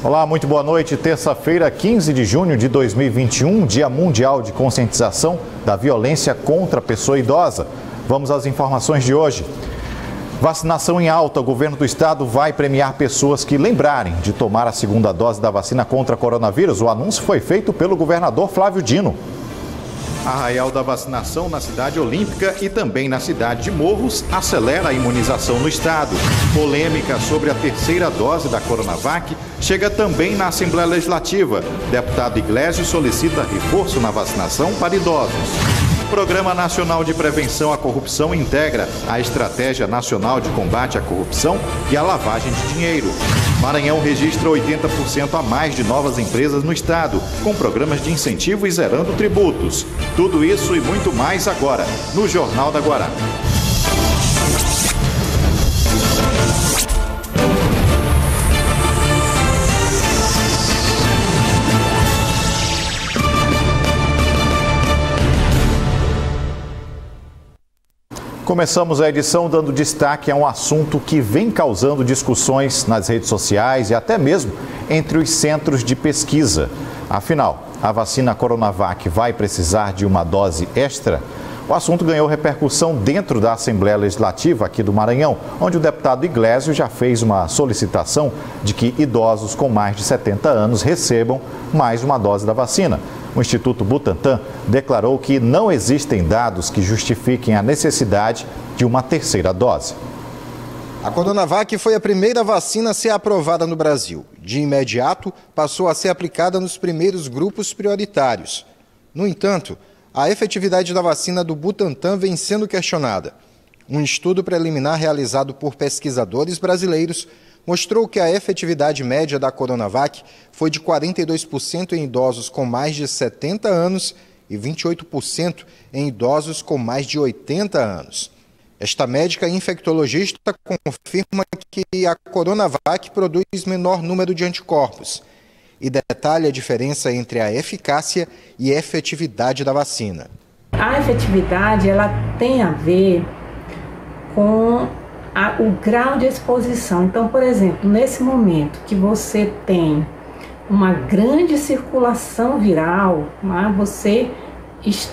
Olá, muito boa noite. Terça-feira, 15 de junho de 2021, Dia Mundial de Conscientização da Violência contra a Pessoa Idosa. Vamos às informações de hoje. Vacinação em alta. O governo do estado vai premiar pessoas que lembrarem de tomar a segunda dose da vacina contra coronavírus. O anúncio foi feito pelo governador Flávio Dino. Arraial da vacinação na cidade olímpica e também na cidade de Morros acelera a imunização no estado. Polêmica sobre a terceira dose da Coronavac chega também na Assembleia Legislativa. Deputado Iglesias solicita reforço na vacinação para idosos. O Programa Nacional de Prevenção à Corrupção integra a Estratégia Nacional de Combate à Corrupção e à Lavagem de Dinheiro. Maranhão registra 80% a mais de novas empresas no estado, com programas de incentivo e zerando tributos. Tudo isso e muito mais agora, no Jornal da Guará. Começamos a edição dando destaque a um assunto que vem causando discussões nas redes sociais e até mesmo entre os centros de pesquisa. Afinal, a vacina Coronavac vai precisar de uma dose extra? O assunto ganhou repercussão dentro da Assembleia Legislativa aqui do Maranhão, onde o deputado Iglesias já fez uma solicitação de que idosos com mais de 70 anos recebam mais uma dose da vacina. O Instituto Butantan declarou que não existem dados que justifiquem a necessidade de uma terceira dose. A Coronavac foi a primeira vacina a ser aprovada no Brasil. De imediato, passou a ser aplicada nos primeiros grupos prioritários. No entanto, a efetividade da vacina do Butantan vem sendo questionada. Um estudo preliminar realizado por pesquisadores brasileiros mostrou que a efetividade média da Coronavac foi de 42% em idosos com mais de 70 anos e 28% em idosos com mais de 80 anos. Esta médica infectologista confirma que a Coronavac produz menor número de anticorpos e detalha a diferença entre a eficácia e efetividade da vacina. A efetividade ela tem a ver com o grau de exposição. Então, por exemplo, nesse momento que você tem uma grande circulação viral, você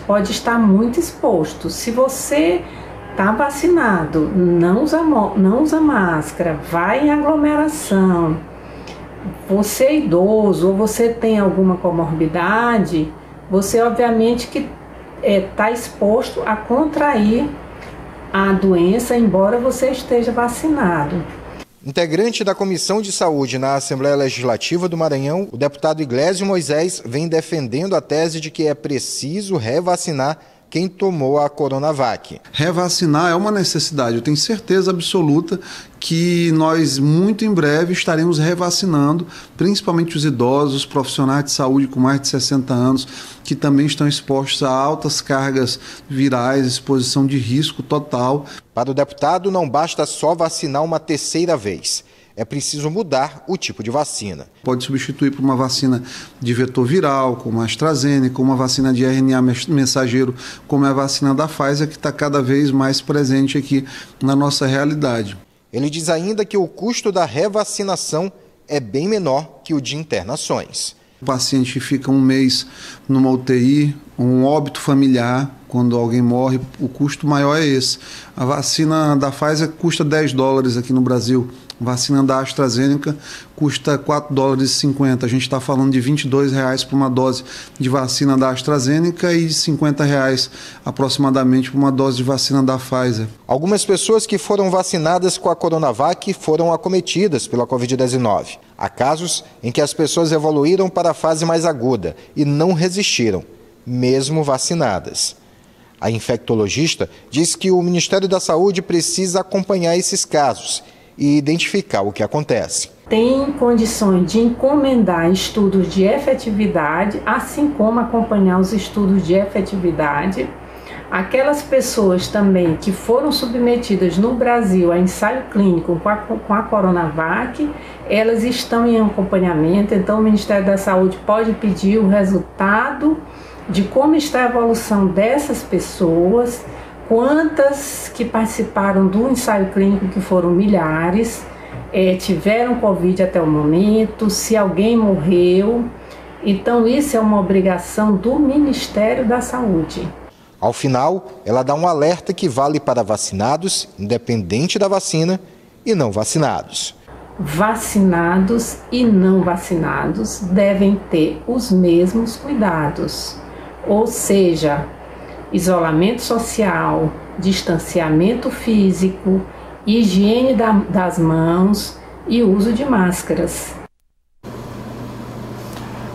pode estar muito exposto. Se você está vacinado, não usa máscara, vai em aglomeração, você é idoso ou você tem alguma comorbidade, você obviamente que está exposto a contrair a doença, embora você esteja vacinado. Integrante da Comissão de Saúde na Assembleia Legislativa do Maranhão, o deputado Iglesias Moisés vem defendendo a tese de que é preciso revacinar quem tomou a Coronavac. Revacinar é uma necessidade. Eu tenho certeza absoluta que nós muito em breve estaremos revacinando, principalmente os idosos, os profissionais de saúde com mais de 60 anos, que também estão expostos a altas cargas virais, exposição de risco total. Para o deputado, não basta só vacinar uma terceira vez. É preciso mudar o tipo de vacina. Pode substituir por uma vacina de vetor viral, como a AstraZeneca, uma vacina de RNA mensageiro, como a vacina da Pfizer, que está cada vez mais presente aqui na nossa realidade. Ele diz ainda que o custo da revacinação é bem menor que o de internações. O paciente fica um mês numa UTI, um óbito familiar, quando alguém morre, o custo maior é esse. A vacina da Pfizer custa $10 aqui no Brasil. A vacina da AstraZeneca custa $4,50. A gente está falando de R$22 por uma dose de vacina da AstraZeneca e R$50 aproximadamente por uma dose de vacina da Pfizer. Algumas pessoas que foram vacinadas com a Coronavac foram acometidas pela Covid-19. Há casos em que as pessoas evoluíram para a fase mais aguda e não resistiram, mesmo vacinadas. A infectologista diz que o Ministério da Saúde precisa acompanhar esses casos e identificar o que acontece. Tem condições de encomendar estudos de efetividade, assim como acompanhar os estudos de efetividade. Aquelas pessoas também que foram submetidas no Brasil a ensaio clínico com a Coronavac, elas estão em acompanhamento, então o Ministério da Saúde pode pedir o resultado de como está a evolução dessas pessoas, quantas que participaram do ensaio clínico, que foram milhares, tiveram Covid até o momento, se alguém morreu. Então isso é uma obrigação do Ministério da Saúde. Ao final, ela dá um alerta que vale para vacinados, independente da vacina, e não vacinados. Vacinados e não vacinados devem ter os mesmos cuidados, ou seja, isolamento social, distanciamento físico, higiene das mãos e uso de máscaras.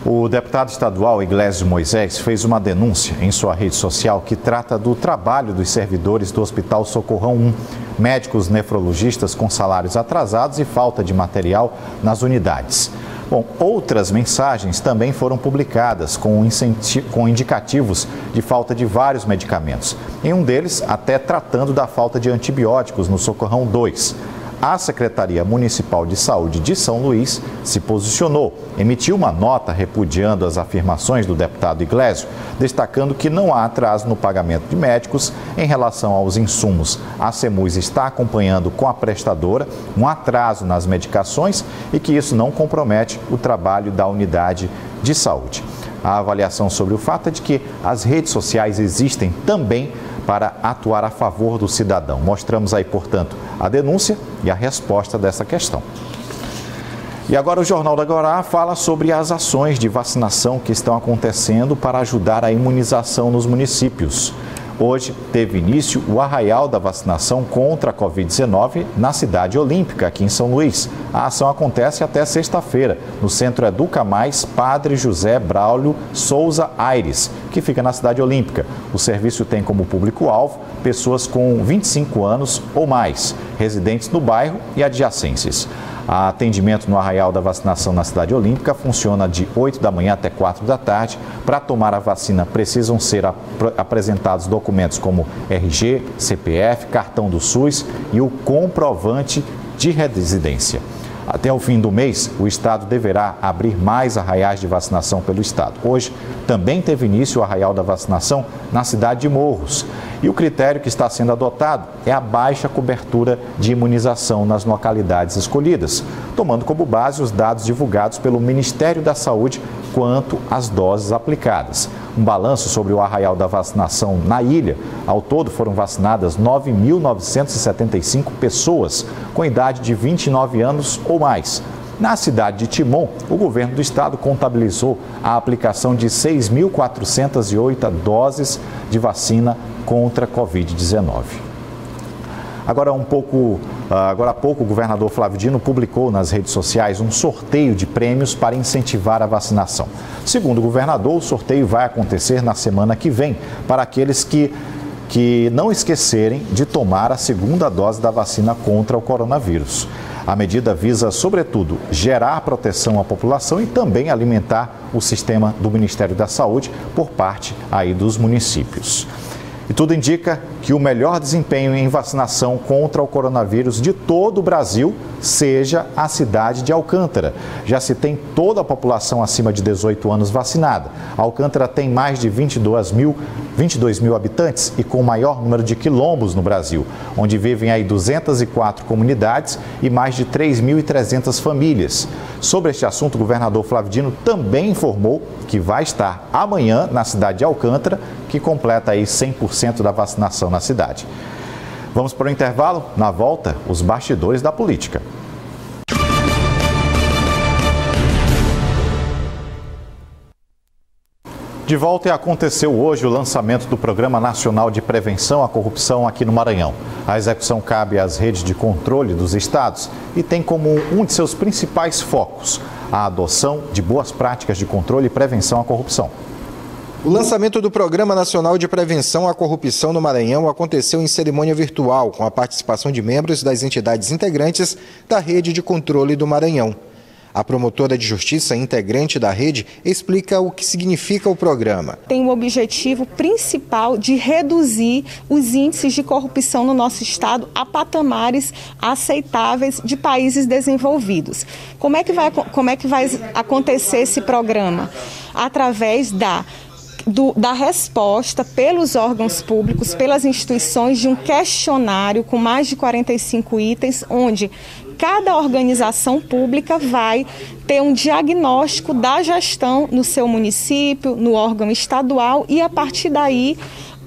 O deputado estadual Iglesias Moisés fez uma denúncia em sua rede social que trata do trabalho dos servidores do Hospital Socorrão 1, médicos nefrologistas com salários atrasados e falta de material nas unidades. Bom, outras mensagens também foram publicadas com indicativos de falta de vários medicamentos. Em um deles, até tratando da falta de antibióticos no Socorrão 2. A Secretaria Municipal de Saúde de São Luís se posicionou, emitiu uma nota repudiando as afirmações do deputado Iglesias, destacando que não há atraso no pagamento de médicos em relação aos insumos. A SEMUS está acompanhando com a prestadora um atraso nas medicações e que isso não compromete o trabalho da unidade de saúde. A avaliação sobre o fato é de que as redes sociais existem também para atuar a favor do cidadão. Mostramos aí, portanto, a denúncia e a resposta dessa questão. E agora o Jornal da Guará fala sobre as ações de vacinação que estão acontecendo para ajudar a imunização nos municípios. Hoje teve início o arraial da vacinação contra a Covid-19 na Cidade Olímpica, aqui em São Luís. A ação acontece até sexta-feira, no Centro Educa Mais Padre José Braulio Souza Aires, que fica na Cidade Olímpica. O serviço tem como público-alvo pessoas com 25 anos ou mais, residentes no bairro e adjacências. O atendimento no arraial da vacinação na Cidade Olímpica funciona de 8 da manhã até 4 da tarde. Para tomar a vacina, precisam ser apresentados documentos como RG, CPF, cartão do SUS e o comprovante de residência. Até o fim do mês, o Estado deverá abrir mais arraiais de vacinação pelo Estado. Hoje, também teve início o arraial da vacinação na cidade de Morros. E o critério que está sendo adotado é a baixa cobertura de imunização nas localidades escolhidas, tomando como base os dados divulgados pelo Ministério da Saúde quanto às doses aplicadas. Um balanço sobre o arraial da vacinação na ilha. Ao todo foram vacinadas 9.975 pessoas com idade de 29 anos ou mais. Na cidade de Timon, o governo do estado contabilizou a aplicação de 6.408 doses de vacina contra a Covid-19. Agora há pouco, o governador Flávio Dino publicou nas redes sociais um sorteio de prêmios para incentivar a vacinação. Segundo o governador, o sorteio vai acontecer na semana que vem para aqueles que não esquecerem de tomar a segunda dose da vacina contra o coronavírus. A medida visa, sobretudo, gerar proteção à população e também alimentar o sistema do Ministério da Saúde por parte aí dos municípios. E tudo indica que o melhor desempenho em vacinação contra o coronavírus de todo o Brasil seja a cidade de Alcântara. Já se tem toda a população acima de 18 anos vacinada. Alcântara tem mais de 22 mil habitantes e com o maior número de quilombos no Brasil, onde vivem aí 204 comunidades e mais de 3.300 famílias. Sobre este assunto, o governador Flávio Dino também informou que vai estar amanhã na cidade de Alcântara, que completa aí 100% da vacinação na cidade. Vamos para o intervalo. Na volta, os bastidores da política. De volta, e aconteceu hoje o lançamento do Programa Nacional de Prevenção à Corrupção aqui no Maranhão. A execução cabe às redes de controle dos estados e tem como um de seus principais focos a adoção de boas práticas de controle e prevenção à corrupção. O lançamento do Programa Nacional de Prevenção à Corrupção no Maranhão aconteceu em cerimônia virtual, com a participação de membros das entidades integrantes da Rede de Controle do Maranhão. A promotora de justiça integrante da rede explica o que significa o programa. Tem o objetivo principal de reduzir os índices de corrupção no nosso estado a patamares aceitáveis de países desenvolvidos. Como é que vai acontecer esse programa? Através da resposta pelos órgãos públicos, pelas instituições, de um questionário com mais de 45 itens, onde cada organização pública vai ter um diagnóstico da gestão no seu município, no órgão estadual, e a partir daí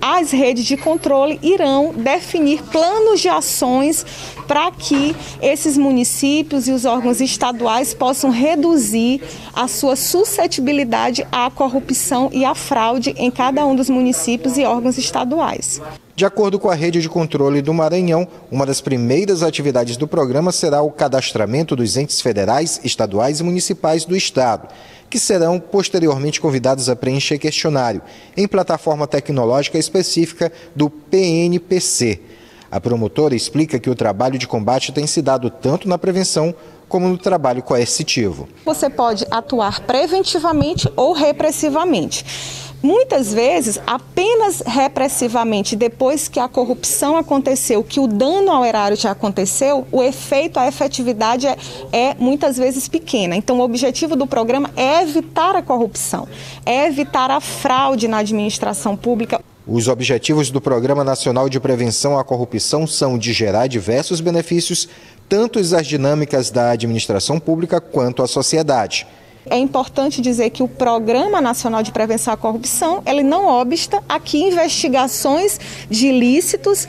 as redes de controle irão definir planos de ações para que esses municípios e os órgãos estaduais possam reduzir a sua suscetibilidade à corrupção e à fraude em cada um dos municípios e órgãos estaduais. De acordo com a rede de controle do Maranhão, uma das primeiras atividades do programa será o cadastramento dos entes federais, estaduais e municipais do estado, que serão posteriormente convidados a preencher questionário em plataforma tecnológica específica do PNPC. A promotora explica que o trabalho de combate tem se dado tanto na prevenção como no trabalho coercitivo. Você pode atuar preventivamente ou repressivamente. Muitas vezes, apenas repressivamente, depois que a corrupção aconteceu, que o dano ao erário já aconteceu, o efeito, a efetividade é muitas vezes pequena. Então, o objetivo do programa é evitar a corrupção, é evitar a fraude na administração pública. Os objetivos do Programa Nacional de Prevenção à Corrupção são de gerar diversos benefícios, tanto às dinâmicas da administração pública quanto à sociedade. É importante dizer que o Programa Nacional de Prevenção à Corrupção, ele não obsta a que investigações de ilícitos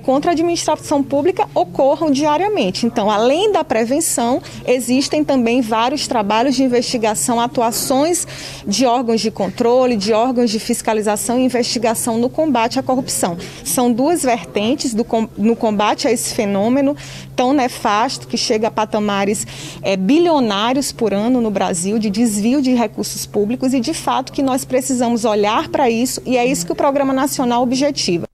contra a administração pública ocorram diariamente. Então, além da prevenção, existem também vários trabalhos de investigação, atuações de órgãos de controle, de órgãos de fiscalização e investigação no combate à corrupção. São duas vertentes no combate a esse fenômeno tão nefasto que chega a patamares bilionários por ano no Brasil, de desvio de recursos públicos, e de fato que nós precisamos olhar para isso, e é isso que o Programa Nacional objetiva.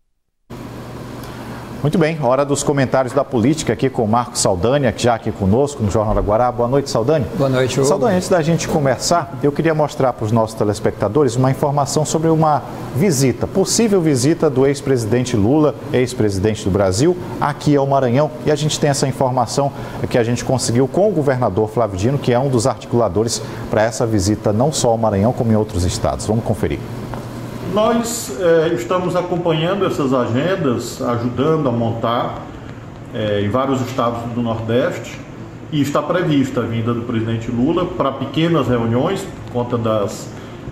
Muito bem, hora dos comentários da política aqui com o Marcos Saldanha, que já aqui conosco no Jornal da Guará. Boa noite, Saldanha. Boa noite, Hugo. Saldanha, antes da gente começar, eu queria mostrar para os nossos telespectadores uma informação sobre uma visita, possível visita do ex-presidente Lula, ex-presidente do Brasil, aqui ao Maranhão. E a gente tem essa informação que a gente conseguiu com o governador Flávio Dino, que é um dos articuladores para essa visita, não só ao Maranhão, como em outros estados. Vamos conferir. Nós estamos acompanhando essas agendas, ajudando a montar em vários estados do Nordeste, e está prevista a vinda do presidente Lula para pequenas reuniões por conta das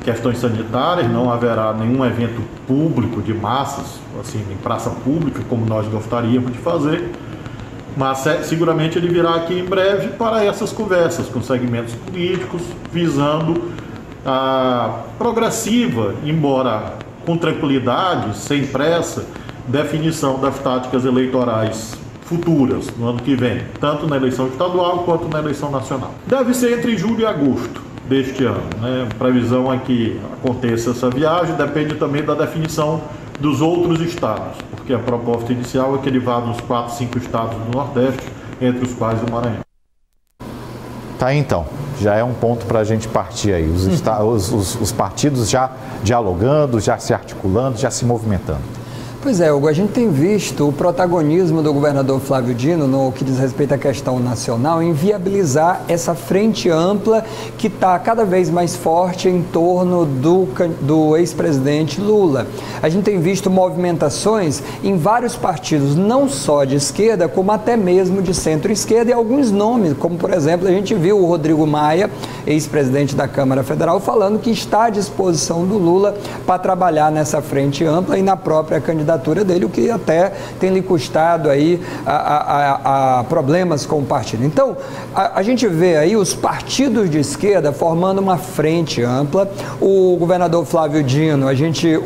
questões sanitárias. Não haverá nenhum evento público de massas, assim, em praça pública, como nós gostaríamos de fazer, mas seguramente ele virá aqui em breve para essas conversas com segmentos políticos, visando a progressiva, embora com tranquilidade, sem pressa, definição das táticas eleitorais futuras no ano que vem, tanto na eleição estadual quanto na eleição nacional. Deve ser entre julho e agosto deste ano, né? A previsão é que aconteça essa viagem, depende também da definição dos outros estados, porque a proposta inicial é que ele vá nos 4, 5 estados do Nordeste, entre os quais o Maranhão. Tá aí, então. Já é um ponto para a gente partir aí. Os partidos já dialogando, já se articulando, já se movimentando. Pois é, Hugo, a gente tem visto o protagonismo do governador Flávio Dino no que diz respeito à questão nacional em viabilizar essa frente ampla que está cada vez mais forte em torno do ex-presidente Lula. A gente tem visto movimentações em vários partidos, não só de esquerda, como até mesmo de centro-esquerda, e alguns nomes, como por exemplo, a gente viu o Rodrigo Maia, ex-presidente da Câmara Federal, falando que está à disposição do Lula para trabalhar nessa frente ampla e na própria candidatura dele, o que até tem lhe custado aí a problemas com o partido. Então, a gente vê aí os partidos de esquerda formando uma frente ampla. O governador Flávio Dino, a gente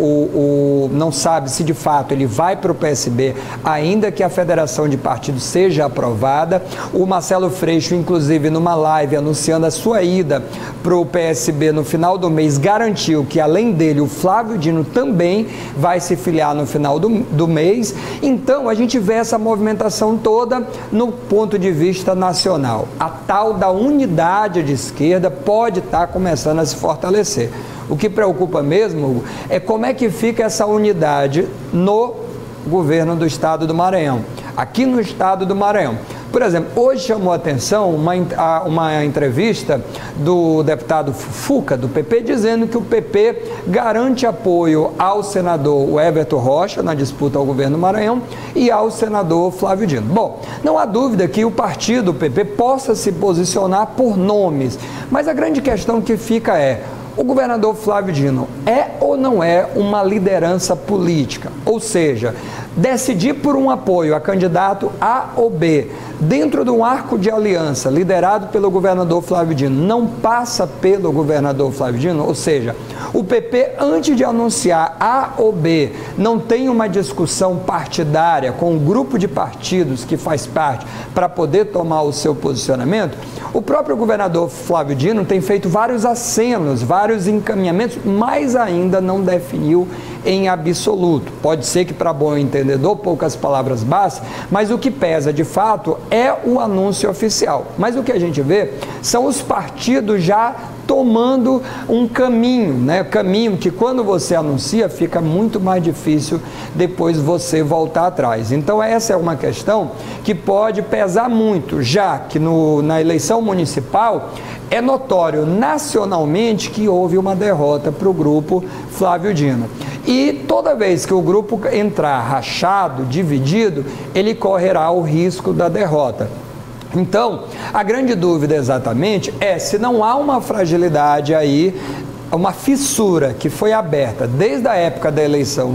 não sabe se de fato ele vai para o PSB, ainda que a federação de partidos seja aprovada. O Marcelo Freixo, inclusive, numa live anunciando a sua ida para o PSB no final do mês, garantiu que, além dele, o Flávio Dino também vai se filiar no final do mês. Então a gente vê essa movimentação toda no ponto de vista nacional. A tal da unidade de esquerda pode estar começando a se fortalecer. O que preocupa mesmo, Hugo, é como é que fica essa unidade no governo do estado do Maranhão. Aqui no estado do Maranhão, Por exemplo, hoje chamou a atenção uma entrevista do deputado Fufuca, do PP, dizendo que o PP garante apoio ao senador Everton Rocha na disputa ao governo do Maranhão e ao senador Flávio Dino. Bom, não há dúvida que o partido, o PP, possa se posicionar por nomes, mas a grande questão que fica é: o governador Flávio Dino é ou não é uma liderança política? Ou seja, decidir por um apoio a candidato A ou B dentro de um arco de aliança liderado pelo governador Flávio Dino não passa pelo governador Flávio Dino? Ou seja, o PP, antes de anunciar A ou B, não tem uma discussão partidária com um grupo de partidos que faz parte para poder tomar o seu posicionamento? O próprio governador Flávio Dino tem feito vários acenos, vários encaminhamentos, mas ainda não definiu em absoluto. Pode ser que, para bom entendedor, poucas palavras bastem, mas o que pesa de fato é o anúncio oficial. Mas o que a gente vê são os partidos já tomando um caminho, né? Caminho que, quando você anuncia, fica muito mais difícil depois você voltar atrás. Então essa é uma questão que pode pesar muito, já que na eleição municipal é notório nacionalmente que houve uma derrota para o grupo Flávio Dino. E toda vez que o grupo entrar rachado, dividido, ele correrá o risco da derrota. Então, a grande dúvida exatamente é se não há uma fragilidade aí, uma fissura que foi aberta desde a época da eleição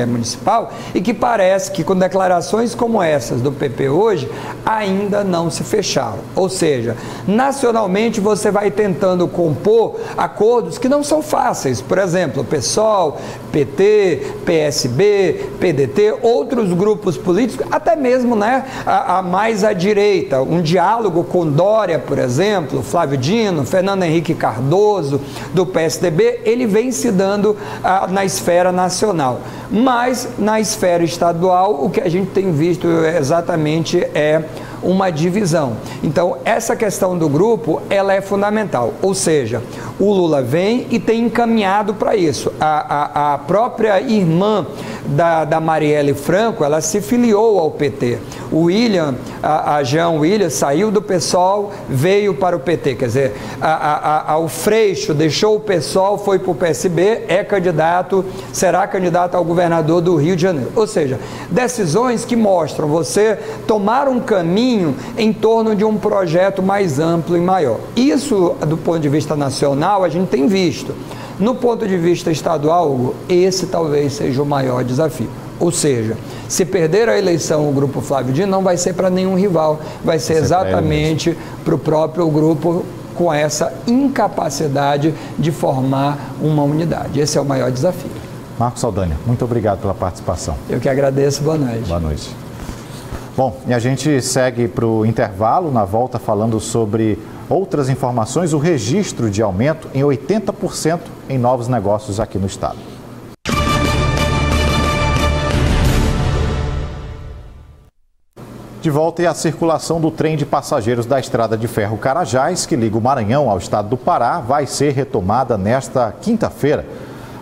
municipal e que parece que, com declarações como essas do PP hoje, ainda não se fecharam. Ou seja, nacionalmente você vai tentando compor acordos que não são fáceis. Por exemplo, PSOL, PT, PSB, PDT, outros grupos políticos, até mesmo, né, a mais à direita. Um diálogo com Dória, por exemplo, Flávio Dino, Fernando Henrique Cardoso, do PSDB, ele vem se dando na esfera nacional. Mas na esfera estadual, o que a gente tem visto exatamente é uma divisão. Então, essa questão do grupo, ela é fundamental. Ou seja, o Lula vem e tem encaminhado para isso. A própria irmã da Marielle Franco, ela se filiou ao PT. O William, a Jean William, saiu do PSOL, veio para o PT. Quer dizer, o Freixo deixou o PSOL, foi para o PSB, será candidato ao governador do Rio de Janeiro. Ou seja, decisões que mostram você tomar um caminho em torno de um projeto mais amplo e maior. Isso, do ponto de vista nacional, a gente tem visto. No ponto de vista estadual, Hugo, esse talvez seja o maior desafio. Ou seja, se perder a eleição o grupo Flávio Dino, não vai ser para nenhum rival, vai ser exatamente para o próprio grupo, com essa incapacidade de formar uma unidade. Esse é o maior desafio. Marcos Saldanha, muito obrigado pela participação. Eu que agradeço, boa noite. Boa noite. Bom, e a gente segue para o intervalo, na volta falando sobre outras informações, o registro de aumento em 80% em novos negócios aqui no estado. De volta, e a circulação do trem de passageiros da Estrada de Ferro Carajás, que liga o Maranhão ao estado do Pará, vai ser retomada nesta quinta-feira.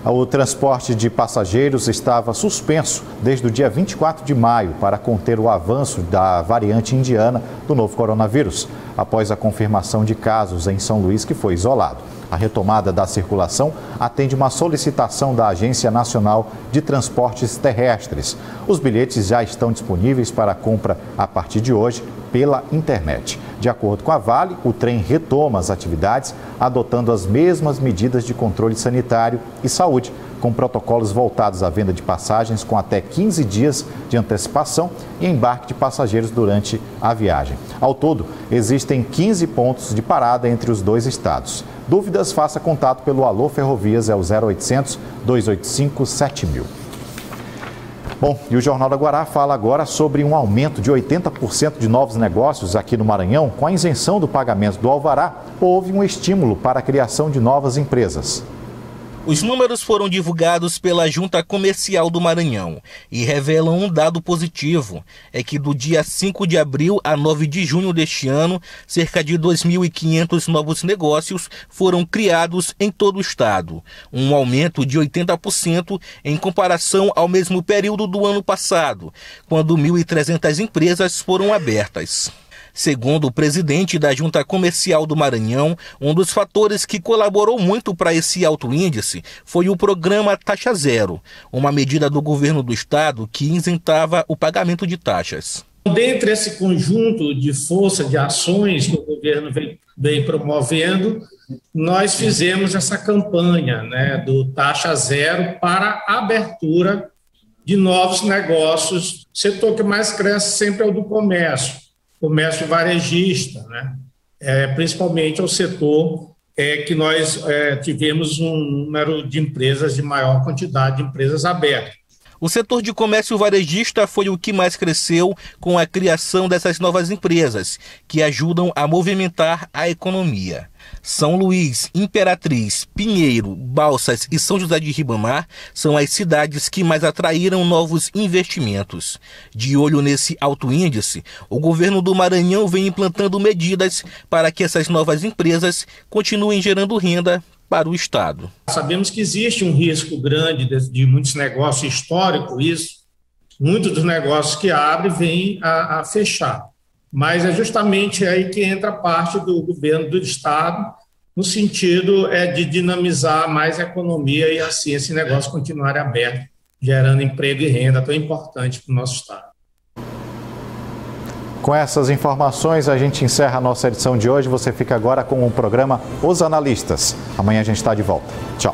O transporte de passageiros estava suspenso desde o dia 24 de maio para conter o avanço da variante indiana do novo coronavírus, após a confirmação de casos em São Luís, que foi isolado. A retomada da circulação atende uma solicitação da Agência Nacional de Transportes Terrestres. Os bilhetes já estão disponíveis para compra a partir de hoje pela internet. De acordo com a Vale, o trem retoma as atividades, adotando as mesmas medidas de controle sanitário e saúde, com protocolos voltados à venda de passagens com até 15 dias de antecipação e embarque de passageiros durante a viagem. Ao todo, existem 15 pontos de parada entre os dois estados. Dúvidas, faça contato pelo Alô Ferrovias, é o 0800 285 7000. Bom, e o Jornal da Guará fala agora sobre um aumento de 80% de novos negócios aqui no Maranhão. Com a isenção do pagamento do alvará, houve um estímulo para a criação de novas empresas. Os números foram divulgados pela Junta Comercial do Maranhão e revelam um dado positivo. É que do dia 5 de abril a 9 de junho deste ano, cerca de 2.500 novos negócios foram criados em todo o estado. Um aumento de 80% em comparação ao mesmo período do ano passado, quando 1.300 empresas foram abertas. Segundo o presidente da Junta Comercial do Maranhão, um dos fatores que colaborou muito para esse alto índice foi o programa Taxa Zero, uma medida do governo do estado que isentava o pagamento de taxas. Dentre esse conjunto de força de ações que o governo vem promovendo, nós fizemos essa campanha, do Taxa Zero para a abertura de novos negócios. O setor que mais cresce sempre é o do comércio varejista, principalmente é o setor que nós tivemos um número de empresas, de maior quantidade de empresas abertas. O setor de comércio varejista foi o que mais cresceu com a criação dessas novas empresas, que ajudam a movimentar a economia. São Luís, Imperatriz, Pinheiro, Balsas e São José de Ribamar são as cidades que mais atraíram novos investimentos. De olho nesse alto índice, o governo do Maranhão vem implantando medidas para que essas novas empresas continuem gerando renda para o estado. Sabemos que existe um risco grande de muitos negócios históricos, muitos dos negócios que abrem vêm a fechar. Mas é justamente aí que entra a parte do governo do estado, no sentido de dinamizar mais a economia e assim esse negócio continuar aberto, gerando emprego e renda tão importante para o nosso estado. Com essas informações, a gente encerra a nossa edição de hoje. Você fica agora com o programa Os Analistas. Amanhã a gente está de volta. Tchau.